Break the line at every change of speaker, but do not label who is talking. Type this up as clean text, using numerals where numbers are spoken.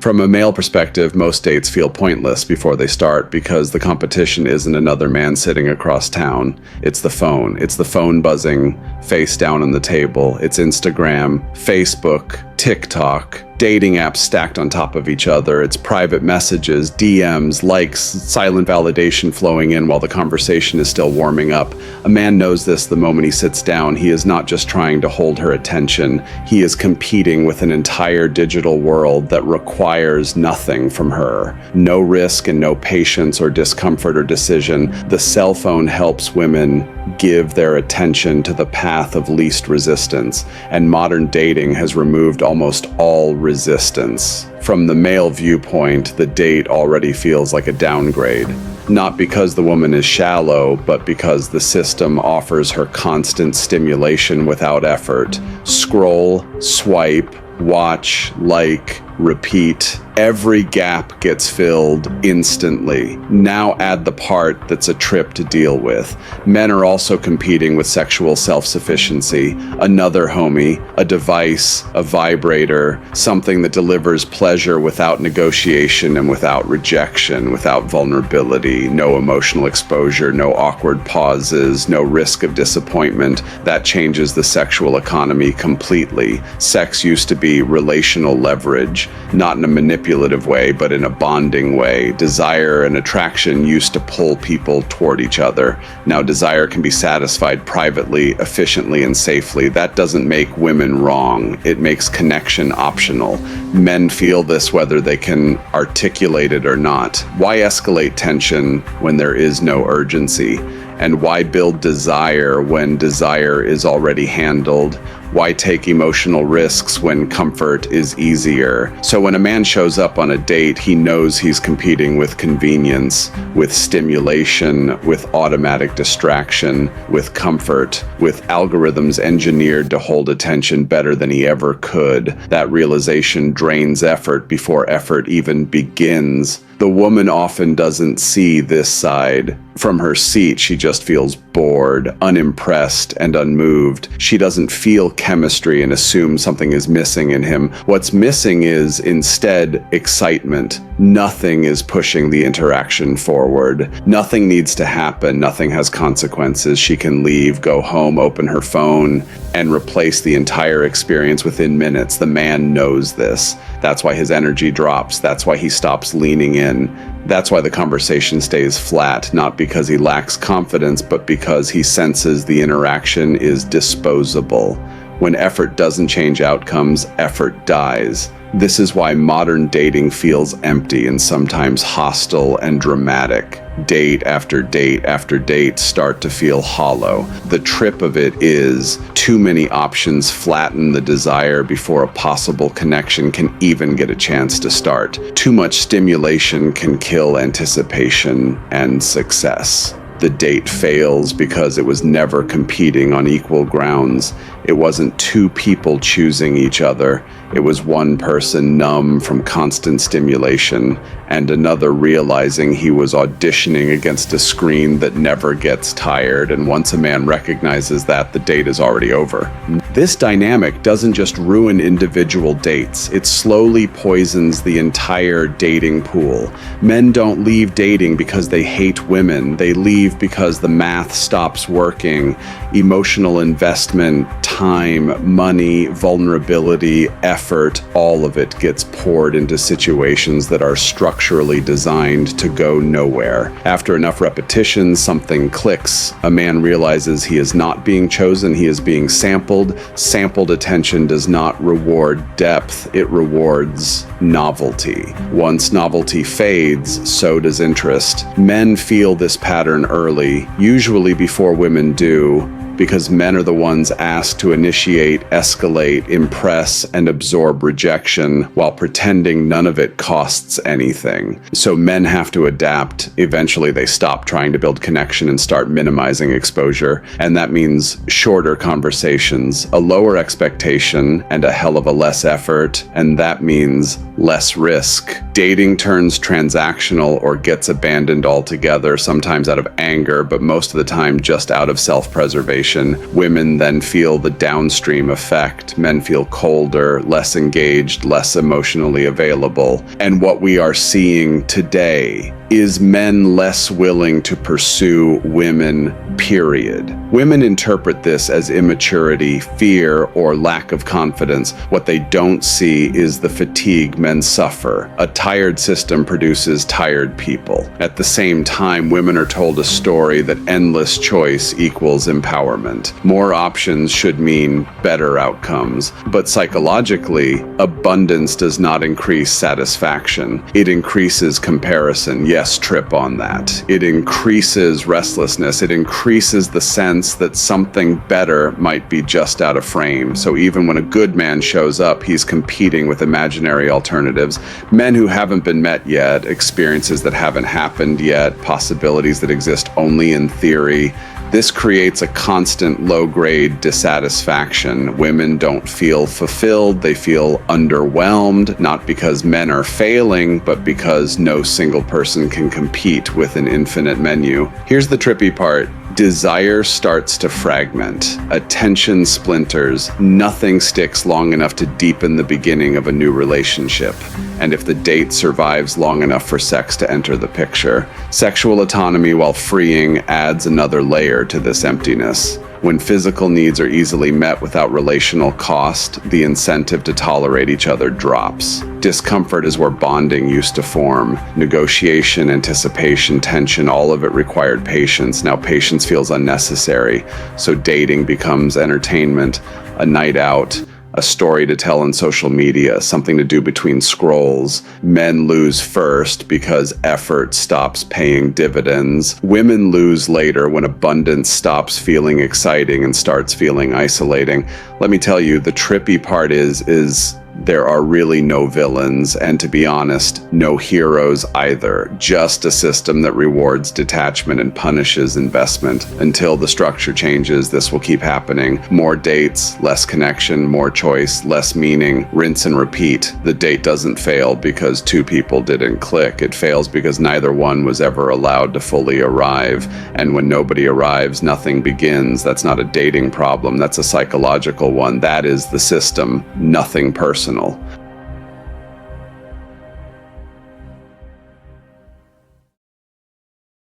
From a male perspective, most dates feel pointless before they start because the competition isn't another man sitting across town. It's the phone. It's the phone buzzing face down on the table. It's Instagram, Facebook, TikTok, dating apps stacked on top of each other. It's private messages, DMs, likes, silent validation flowing in while the conversation is still warming up. A man knows this the moment he sits down. He is not just trying to hold her attention. He is competing with an entire digital world that requires nothing from her. No risk and no patience or discomfort or decision. The cell phone helps women give their attention to the path of least resistance, and modern dating has removed almost all resistance. From the male viewpoint, the date already feels like a downgrade. Not because the woman is shallow, but because the system offers her constant stimulation without effort. Scroll, swipe, watch, like, repeat. Every gap gets filled instantly. Now add the part that's a trip to deal with. Men are also competing with sexual self-sufficiency. Another homie, a device, a vibrator, something that delivers pleasure without negotiation and without rejection, without vulnerability, no emotional exposure, no awkward pauses, no risk of disappointment. That changes the sexual economy completely. Sex used to be relational leverage, not in a manipulative way, but in a bonding way. Desire and attraction used to pull people toward each other. Now desire can be satisfied privately, efficiently, and safely. That doesn't make women wrong. It makes connection optional. Men feel this whether they can articulate it or not. Why escalate tension when there is no urgency? And why build desire when desire is already handled? Why take emotional risks when comfort is easier? So when a man shows up on a date, he knows he's competing with convenience, with stimulation, with automatic distraction, with comfort, with algorithms engineered to hold attention better than he ever could. That realization drains effort before effort even begins. The woman often doesn't see this side. From her seat, she just feels bored, unimpressed, and unmoved. She doesn't feel chemistry and assumes something is missing in him. What's missing is, instead, excitement. Nothing is pushing the interaction forward. Nothing needs to happen. Nothing has consequences. She can leave, go home, open her phone, and replace the entire experience within minutes. The man knows this. That's why his energy drops. That's why he stops leaning in. That's why the conversation stays flat, not because he lacks confidence, but because he senses the interaction is disposable. When effort doesn't change outcomes, effort dies. This is why modern dating feels empty and sometimes hostile and dramatic. Date after date after date start to feel hollow. The trip of it is too many options flatten the desire before a possible connection can even get a chance to start. Too much stimulation can kill anticipation and success. The date fails because it was never competing on equal grounds. It wasn't two people choosing each other. It was one person numb from constant stimulation and another realizing he was auditioning against a screen that never gets tired. And once a man recognizes that, the date is already over. This dynamic doesn't just ruin individual dates. It slowly poisons the entire dating pool. Men don't leave dating because they hate women. They leave because the math stops working. Emotional investment, time, money, vulnerability, effort, all of it gets poured into situations that are structurally designed to go nowhere. After enough repetitions, something clicks. A man realizes he is not being chosen, he is being sampled. Sampled attention does not reward depth, it rewards novelty. Once novelty fades, so does interest. Men feel this pattern early, usually before women do, because men are the ones asked to initiate, escalate, impress, and absorb rejection while pretending none of it costs anything. So men have to adapt. Eventually they stop trying to build connection and start minimizing exposure. And that means shorter conversations, a lower expectation, and a hell of a less effort. And that means less risk. Dating turns transactional or gets abandoned altogether, sometimes out of anger, but most of the time just out of self-preservation. overstimulation. Women then feel the downstream effect. Men feel colder, less engaged, less emotionally available. And what we are seeing today is men less willing to pursue women, period. Women interpret this as immaturity, fear, or lack of confidence. What they don't see is the fatigue men suffer. A tired system produces tired people. At the same time, women are told a story that endless choice equals empowerment. More options should mean better outcomes. But psychologically, abundance does not increase satisfaction. It increases comparison. Yes, trip on that. It increases restlessness. It increases the sense that something better might be just out of frame. So even when a good man shows up, he's competing with imaginary alternatives. Men who haven't been met yet, experiences that haven't happened yet, possibilities that exist only in theory. This creates a constant low-grade dissatisfaction. Women don't feel fulfilled, they feel underwhelmed, not because men are failing, but because no single person can compete with an infinite menu. Here's the trippy part. Desire starts to fragment. Attention splinters. Nothing sticks long enough to deepen the beginning of a new relationship. And if the date survives long enough for sex to enter the picture, sexual autonomy, while freeing, adds another layer to this emptiness. When physical needs are easily met without relational cost, the incentive to tolerate each other drops. Discomfort is where bonding used to form. Negotiation, anticipation, tension, all of it required patience. Now patience feels unnecessary, so dating becomes entertainment, a night out, a story to tell on social media, something to do between scrolls. Men lose first because effort stops paying dividends. Women lose later when abundance stops feeling exciting and starts feeling isolating. Let me tell you, the trippy part is there are really no villains, and to be honest, no heroes either. Just a system that rewards detachment and punishes investment. Until the structure changes, this will keep happening. More dates, less connection, more choice, less meaning, rinse and repeat. The date doesn't fail because two people didn't click. It fails because neither one was ever allowed to fully arrive. And when nobody arrives, nothing begins. That's not a dating problem. That's a psychological one. That is the system, nothing personal.